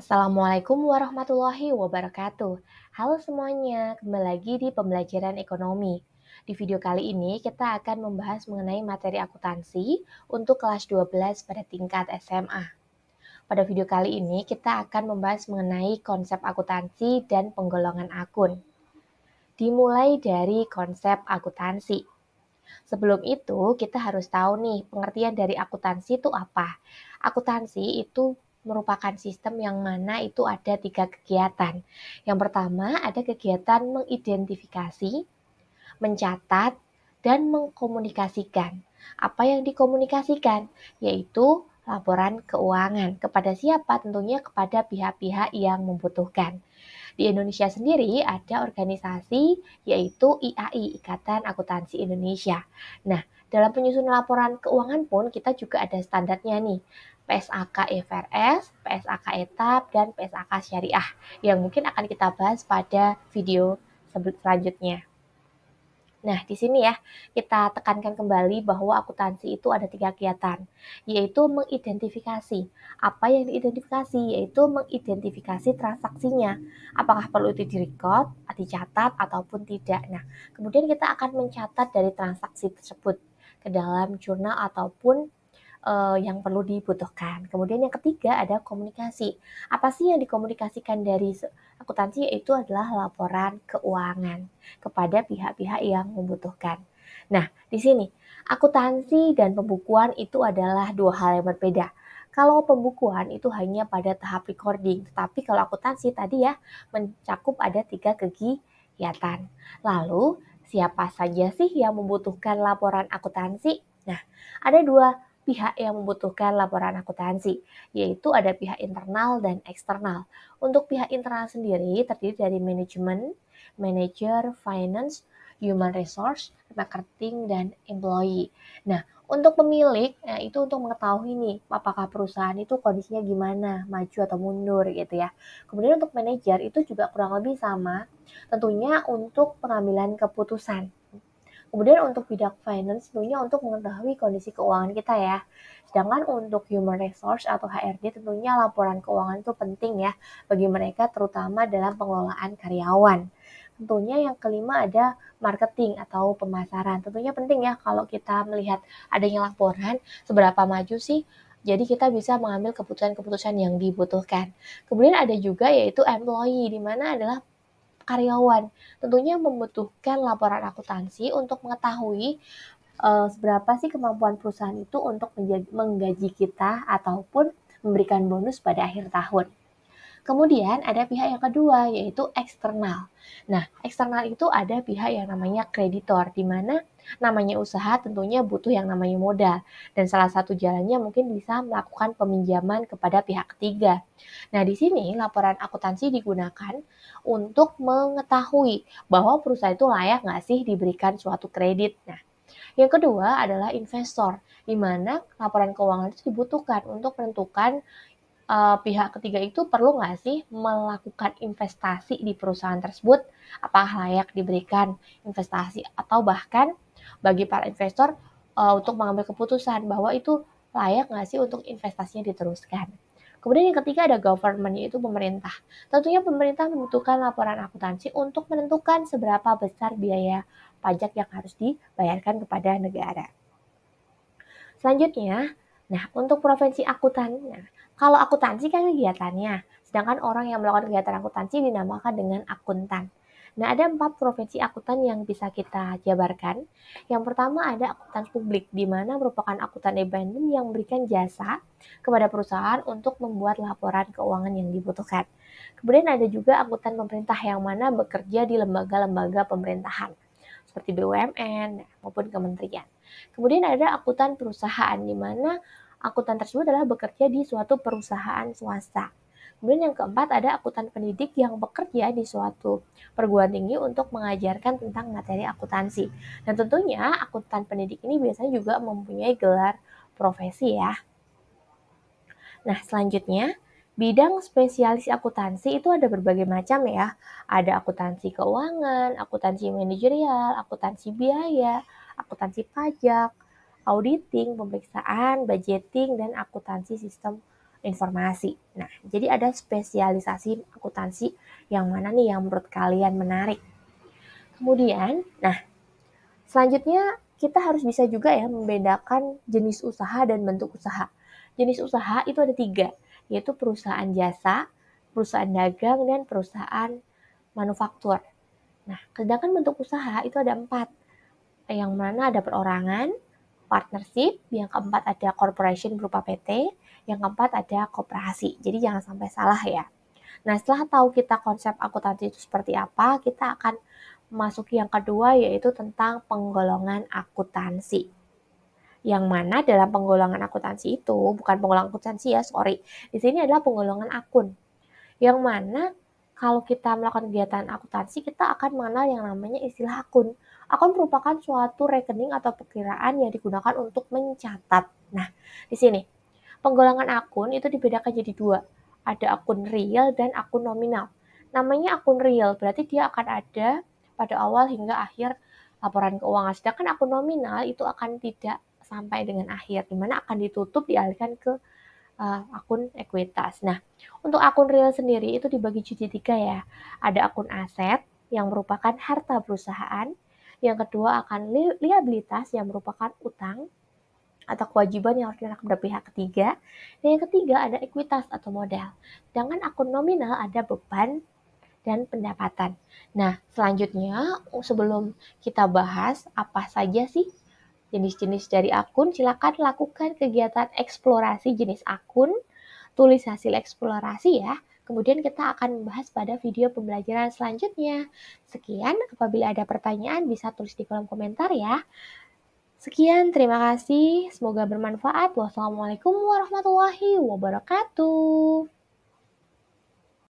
Assalamualaikum warahmatullahi wabarakatuh. Halo semuanya, kembali lagi di pembelajaran ekonomi. Di video kali ini kita akan membahas mengenai materi akuntansi untuk kelas 12 pada tingkat SMA. Pada video kali ini kita akan membahas mengenai konsep akuntansi dan penggolongan akun. Dimulai dari konsep akuntansi. Sebelum itu, kita harus tahu nih, pengertian dari akuntansi itu apa. Akuntansi itu merupakan sistem yang mana itu ada 3 kegiatan. Yang pertama, ada kegiatan mengidentifikasi, mencatat, dan mengkomunikasikan. Apa yang dikomunikasikan? Yaitu laporan keuangan. Kepada siapa? Tentunya kepada pihak-pihak yang membutuhkan. Di Indonesia sendiri ada organisasi yaitu IAI, Ikatan Akuntansi Indonesia. Nah, dalam penyusunan laporan keuangan pun kita juga ada standarnya nih. PSAK IFRS, PSAK Etap, dan PSAK Syariah yang mungkin akan kita bahas pada video selanjutnya. Nah, di sini ya, kita tekankan kembali bahwa akuntansi itu ada 3 kegiatan, yaitu mengidentifikasi. Apa yang diidentifikasi? Yaitu mengidentifikasi transaksinya. Apakah perlu itu direkod, dicatat, ataupun tidak. Nah, kemudian kita akan mencatat dari transaksi tersebut ke dalam jurnal ataupun yang perlu dibutuhkan. Kemudian yang ketiga ada komunikasi. Apa sih yang dikomunikasikan dari akuntansi? Yaitu adalah laporan keuangan kepada pihak-pihak yang membutuhkan. Nah, di sini akuntansi dan pembukuan itu adalah dua hal yang berbeda. Kalau pembukuan itu hanya pada tahap recording, tetapi kalau akuntansi tadi ya mencakup ada 3 kegiatan. Lalu, siapa saja sih yang membutuhkan laporan akuntansi? Nah, ada dua pihak yang membutuhkan laporan akuntansi, yaitu ada pihak internal dan eksternal. Untuk pihak internal sendiri terdiri dari manajemen, manager, finance, human resource, marketing, dan employee. Nah, untuk pemilik, nah itu untuk mengetahui nih, apakah perusahaan itu kondisinya gimana, maju atau mundur gitu ya. Kemudian untuk manajer itu juga kurang lebih sama, tentunya untuk pengambilan keputusan. Kemudian untuk bidang finance tentunya untuk mengetahui kondisi keuangan kita ya. Sedangkan untuk human resource atau HRD tentunya laporan keuangan itu penting ya bagi mereka terutama dalam pengelolaan karyawan. Tentunya yang kelima ada marketing atau pemasaran. Tentunya penting ya kalau kita melihat adanya laporan seberapa maju sih jadi kita bisa mengambil keputusan-keputusan yang dibutuhkan. Kemudian ada juga yaitu employee, di mana adalah karyawan. Tentunya membutuhkan laporan akuntansi untuk mengetahui seberapa sih kemampuan perusahaan itu untuk menggaji kita ataupun memberikan bonus pada akhir tahun. Kemudian ada pihak yang kedua yaitu eksternal. Nah, eksternal itu ada pihak yang namanya kreditor, di mana namanya usaha tentunya butuh yang namanya modal. Dan salah satu jalannya mungkin bisa melakukan peminjaman kepada pihak ketiga. Nah, di sini laporan akuntansi digunakan untuk mengetahui bahwa perusahaan itu layak nggak sih diberikan suatu kredit. Nah, yang kedua adalah investor, di mana laporan keuangan itu dibutuhkan untuk menentukan pihak ketiga itu perlu nggak sih melakukan investasi di perusahaan tersebut? Apakah layak diberikan investasi atau bahkan bagi para investor untuk mengambil keputusan bahwa itu layak nggak sih untuk investasinya diteruskan? Kemudian yang ketiga ada government, yaitu pemerintah. Tentunya pemerintah membutuhkan laporan akuntansi untuk menentukan seberapa besar biaya pajak yang harus dibayarkan kepada negara. Selanjutnya, nah untuk profesi akuntan, nah, kalau akuntansi kan kegiatannya, sedangkan orang yang melakukan kegiatan akuntansi dinamakan dengan akuntan. Nah, ada 4 profesi akuntan yang bisa kita jabarkan. Yang pertama ada akuntan publik, di mana merupakan akuntan independen yang memberikan jasa kepada perusahaan untuk membuat laporan keuangan yang dibutuhkan. Kemudian ada juga akuntan pemerintah yang mana bekerja di lembaga-lembaga pemerintahan seperti BUMN maupun kementerian. Kemudian ada akuntan perusahaan, di mana akuntan tersebut adalah bekerja di suatu perusahaan swasta. Kemudian yang keempat ada akuntan pendidik yang bekerja di suatu perguruan tinggi untuk mengajarkan tentang materi akuntansi. Dan tentunya akuntan pendidik ini biasanya juga mempunyai gelar profesi ya. Nah, selanjutnya, bidang spesialis akuntansi itu ada berbagai macam ya. Ada akuntansi keuangan, akuntansi manajerial, akuntansi biaya, akuntansi pajak, auditing, pemeriksaan, budgeting, dan akuntansi sistem informasi. Nah, jadi ada spesialisasi akuntansi yang mana nih yang menurut kalian menarik. Kemudian, nah selanjutnya kita harus bisa juga ya membedakan jenis usaha dan bentuk usaha. Jenis usaha itu ada 3, yaitu perusahaan jasa, perusahaan dagang, dan perusahaan manufaktur. Nah, sedangkan bentuk usaha itu ada 4, yang mana ada perorangan, partnership, yang keempat ada corporation berupa PT, yang keempat ada koperasi. Jadi jangan sampai salah ya. Nah, setelah tahu kita konsep akuntansi itu seperti apa, kita akan memasuki yang kedua yaitu tentang penggolongan akuntansi. Yang mana dalam penggolongan akuntansi itu, bukan penggolongan akuntansi ya, sorry. Di sini adalah penggolongan akun. Yang mana kalau kita melakukan kegiatan akuntansi, kita akan mengenal yang namanya istilah akun. Akun merupakan suatu rekening atau perkiraan yang digunakan untuk mencatat. Nah, di sini penggolongan akun itu dibedakan jadi 2. Ada akun real dan akun nominal. Namanya akun real, berarti dia akan ada pada awal hingga akhir laporan keuangan. Sedangkan akun nominal itu akan tidak sampai dengan akhir, di mana akan ditutup dialihkan ke akun ekuitas. Nah, untuk akun real sendiri itu dibagi jadi 3 ya. Ada akun aset yang merupakan harta perusahaan, yang kedua akan liabilitas yang merupakan utang atau kewajiban yang harus dilakukan pada pihak ketiga, dan yang ketiga ada ekuitas atau modal. Sedangkan akun nominal ada beban dan pendapatan. Nah, selanjutnya sebelum kita bahas apa saja sih jenis-jenis dari akun, silakan lakukan kegiatan eksplorasi jenis akun, tulis hasil eksplorasi ya. Kemudian kita akan membahas pada video pembelajaran selanjutnya. Sekian, apabila ada pertanyaan bisa tulis di kolom komentar ya. Sekian, terima kasih. Semoga bermanfaat. Wassalamualaikum warahmatullahi wabarakatuh.